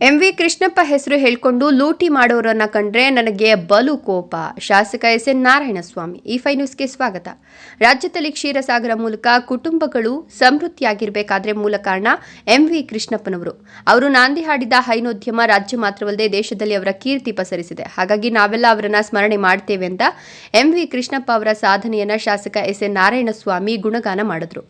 MV Krishnappa ಹೆಸರು ಹೇಳ್ಕೊಂಡು ಲೂಟಿ ಮಾಡೋರನ್ನ ಕಂಡ್ರೆ ನನಗೆ ಬಲು ಕೋಪ. ಶಾಸಕ ಎಸ್ಎನ್ ನಾರಾಯಣಸ್ವಾಮಿ. ಈ5 ನ್ಯೂಸ್ಗೆ ಸ್ವಾಗತ. ರಾಜ್ಯದಲ್ಲಿ ಕ್ಷೀರಸಾಗರ ಮೂಲಕ ಕುಟುಂಬಗಳು ಸಮೃದ್ಧಿಯಾಗಿರಬೇಕಾದ್ರೆ ಮೂಲ ಕಾರಣ ಎಂವಿ ಕೃಷ್ಣಪ್ಪನವರು. ಅವರು ನಾಂದಿ ಹಾಡಿದ ಹೈನೋದ್ಯಮ ರಾಜ್ಯ ಮಾತ್ರವಲ್ಲದೆ ದೇಶದಲ್ಲಿ ಅವರ ಕೀರ್ತಿ ಪಸರಿಸಿದೆ. ಹಾಗಾಗಿ ನಾವೆಲ್ಲ ಅವರನ್ನ ಸ್ಮರಣೆ ಮಾಡ್ತೇವೆ ಅಂತ ಎಂವಿ ಕೃಷ್ಣಪ್ಪ ಅವರ ಸಾಧನೆಯನ್ನ ಶಾಸಕ ಎಸ್ಎನ್ ನಾರಾಯಣಸ್ವಾಮಿ ಗುಣಗಾನ ಮಾಡಿದ್ರು.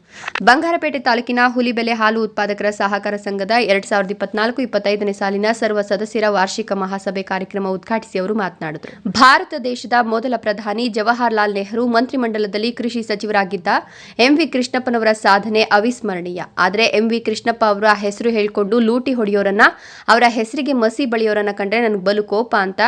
ಬಂಗಾರಪೇಟೆ ತಾಲೂಕಿನ ಹುಲಿಬೆಲೆ ಹಾಲು ಉತ್ಪಾದಕರ ಸಹಕಾರ ಸಂಘದ 2024-25 ಸಾಲಿನ ಸರ್ವ ಸದಸ್ಯರ ವಾರ್ಷಿಕ ಮಹಾಸಭೆ ಕಾರ್ಯಕ್ರಮ ಉದ್ಘಾಟಿಸಿ ಅವರು ಮಾತನಾಡಿದರು. ಭಾರತ ದೇಶದ ಮೊದಲ ಪ್ರಧಾನಿ ಜವಾಹರಲಾಲ್ ನೆಹರು ಮಂತ್ರಿಮಂಡಲದಲ್ಲಿ ಕೃಷಿ ಸಚಿವರಾಗಿದ್ದ ಎಂವಿ ಕೃಷ್ಣಪ್ಪನವರ ಸಾಧನೆ ಅವಿಸ್ಮರಣೀಯ. ಆದರೆ ಎಂವಿ ಕೃಷ್ಣಪ್ಪ ಅವರ ಹೆಸರು ಹೇಳಿಕೊಂಡು ಲೂಟಿ ಹೊಡೆಯೋರನ್ನ, ಅವರ ಹೆಸರಿಗೆ ಮಸಿ ಬಳಿಯೋರನ್ನ ಕಂಡ್ರೆ ನನಗೆ ಬಲು ಕೋಪ ಅಂತ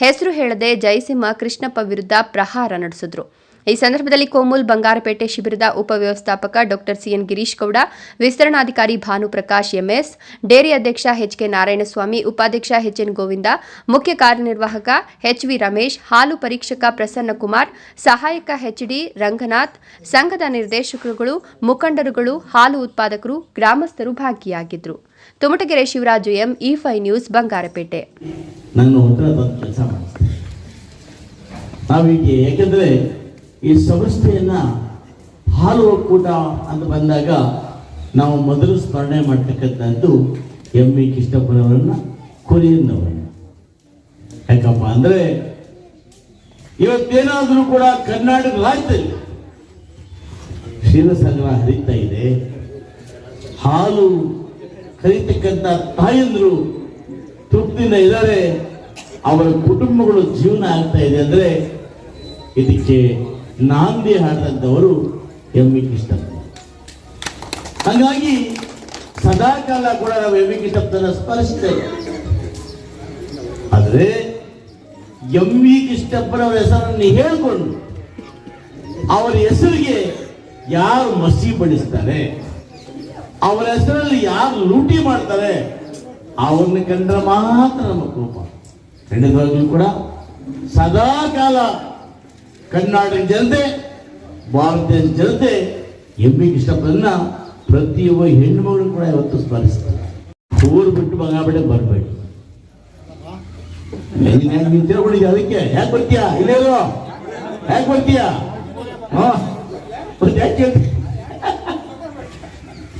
ಹೆಸರು ಹೇಳದೆ ಜಯಸಿಂಹ ಕೃಷ್ಣಪ್ಪ ವಿರುದ್ಧ ಪ್ರಹಾರ ನಡೆಸಿದ್ರು. ಈ ಸಂದರ್ಭದಲ್ಲಿ ಕೋಮುಲ್ ಬಂಗಾರಪೇಟೆ ಶಿಬಿರದ ಉಪವ್ಯವಸ್ಥಾಪಕ ಡಾಕ್ಟರ್ ಸಿಎನ್ ಗಿರೀಶ್ ಗೌಡ, ವಿಸ್ತರಣಾಧಿಕಾರಿ ಭಾನುಪ್ರಕಾಶ್ ಎಂಎಸ್, ಡೇರಿ ಅಧ್ಯಕ್ಷ ಎಚ್ಕೆ ನಾರಾಯಣಸ್ವಾಮಿ, ಉಪಾಧ್ಯಕ್ಷ ಎಚ್ಎನ್ ಗೋವಿಂದ, ಮುಖ್ಯ ಕಾರ್ಯನಿರ್ವಾಹಕ ಎಚ್ವಿ ರಮೇಶ್, ಹಾಲು ಪರೀಕ್ಷಕ ಪ್ರಸನ್ನಕುಮಾರ್, ಸಹಾಯಕ ಎಚ್ಡಿ ರಂಗನಾಥ್, ಸಂಘದ ನಿರ್ದೇಶಕರುಗಳು, ಮುಖಂಡರುಗಳು, ಹಾಲು ಉತ್ಪಾದಕರು, ಗ್ರಾಮಸ್ಥರು ಭಾಗಿಯಾಗಿದ್ದರು. Tumatagere Shivaraju M, ಈ5 news, Bangarpet. ಯಾಕೆಂದ್ರೆ ಈ ಸಂಸ್ಥೆಯನ್ನ ಹಾಲು ಒಕ್ಕೂಟ ಅಂತ ಬಂದಾಗ ನಾವು ಮೊದಲು ಸ್ಮರಣೆ ಮಾಡ್ತಕ್ಕಂಥದ್ದು ಎಂವಿ ಕೃಷ್ಣಪ್ಪನವರನ್ನ, ಕೊರಿಯನ್ನವರನ್ನ. ಯಾಕಪ್ಪ ಅಂದ್ರೆ ಇವತ್ತೇನಾದ್ರೂ ಕೂಡ ಕರ್ನಾಟಕ ರಾಜ್ಯದಲ್ಲಿ ಕ್ಷೀರಸಾಗರ ಹರಿತಾ ಇದೆ, ಹಾಲು ಕರೀತಕ್ಕಂಥ ತಾಯಂದ್ರು ತೃಪ್ತಿಯಿಂದ ಇದ್ದಾರೆ, ಅವರ ಕುಟುಂಬಗಳು ಜೀವನ ಆಗ್ತಾ ಇದೆ ಅಂದ್ರೆ ಇದಕ್ಕೆ ನಾಂದಿ ಹಾಡಿದಂಥವರು ಎಂವಿ ಕೃಷ್ಣಪ್ಪ. ಹಾಗಾಗಿ ಸದಾಕಾಲ ಕೂಡ ನಾವು ಎಂವಿ ಕೃಷ್ಣಪ್ಪನ ಸ್ಮರಿಸ್ತೇವೆ. ಆದರೆ ಎಂವಿ ಕೃಷ್ಣಪ್ಪನವರ ಹೆಸರನ್ನು ಹೇಳ್ಕೊಂಡು ಅವರ ಹೆಸರಿಗೆ ಯಾರು ಮಸಿ ಬಡಿಸ್ತಾರೆ, ಅವರ ಹೆಸರಲ್ಲಿ ಯಾರು ಲೂಟಿ ಮಾಡ್ತಾರೆ, ಅವ್ರನ್ನ ಕಂಡ್ರೆ ಮಾತ್ರ ನಮ್ಮ ಕೋಪ. ಖಂಡಿತವಾಗಿಯೂ ಕೂಡ ಸದಾಕಾಲ ಕರ್ನಾಟಕ ಜನತೆ, ಭಾರತೀಯ ಜನತೆ ಎಂವಿ ಕೃಷ್ಣಪ್ಪನ ಪ್ರತಿಯೊಬ್ಬ ಹೆಣ್ಣು ಮಗಳು ಕೂಡ ಇವತ್ತು ಸ್ಮರಿಸ್ತಾರೆ. ಊರು ಬಿಟ್ಟು ಬಂಗಾರಪೇಟೆ ಬರಬೇಡಿ. ನಿಂತಿರ್ಕೊಂಡಿದ್ಯಾ, ಅದಕ್ಕೆ ಯಾಕೆ ಬರ್ತೀಯಾ? ಇಲ್ಲೇರೋ ಯಾಕೆ ಬರ್ತೀಯಾ? ಯಾಕೆ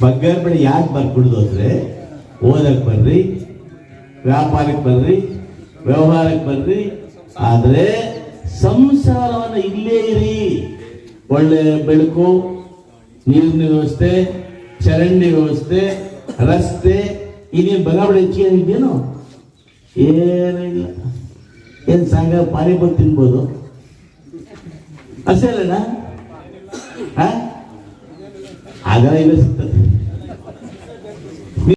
ಬಂಗಾರಪೇಟೆ ಯಾಕೆ ಬರ್ಬಿಡುದು ಅಂದ್ರೆ, ಓದಕ್ಕೆ ಬರ್ರಿ, ವ್ಯಾಪಾರಕ್ಕೆ ಬರ್ರಿ, ವ್ಯವಹಾರಕ್ಕೆ ಬರ್ರಿ, ಆದರೆ ಸಂಸಾರವನ್ನು ಇಲ್ಲೇ ಇರಿ. ಒಳ್ಳೆ ಬೆಳಕು, ನೀರಿನ ವ್ಯವಸ್ಥೆ, ಚರಂಡಿ ವ್ಯವಸ್ಥೆ, ರಸ್ತೆ, ಇನ್ನೇನು ಬಂಗಾರಪೇಟೆ ಹೆಚ್ಚಿಗೆ ಇದೆಯೇನು? ಏನಿಲ್ಲ. ಏನು ಸಂಘ ಪಾನಿಪುರಿ ತಿನ್ಬೋದು ಅಷ್ಟೇ ಅಲ್ಲಣ್ಣ? ಆಗಲ್ಲ ಇಲ್ಲ ಸಿಗ್ತದೆ.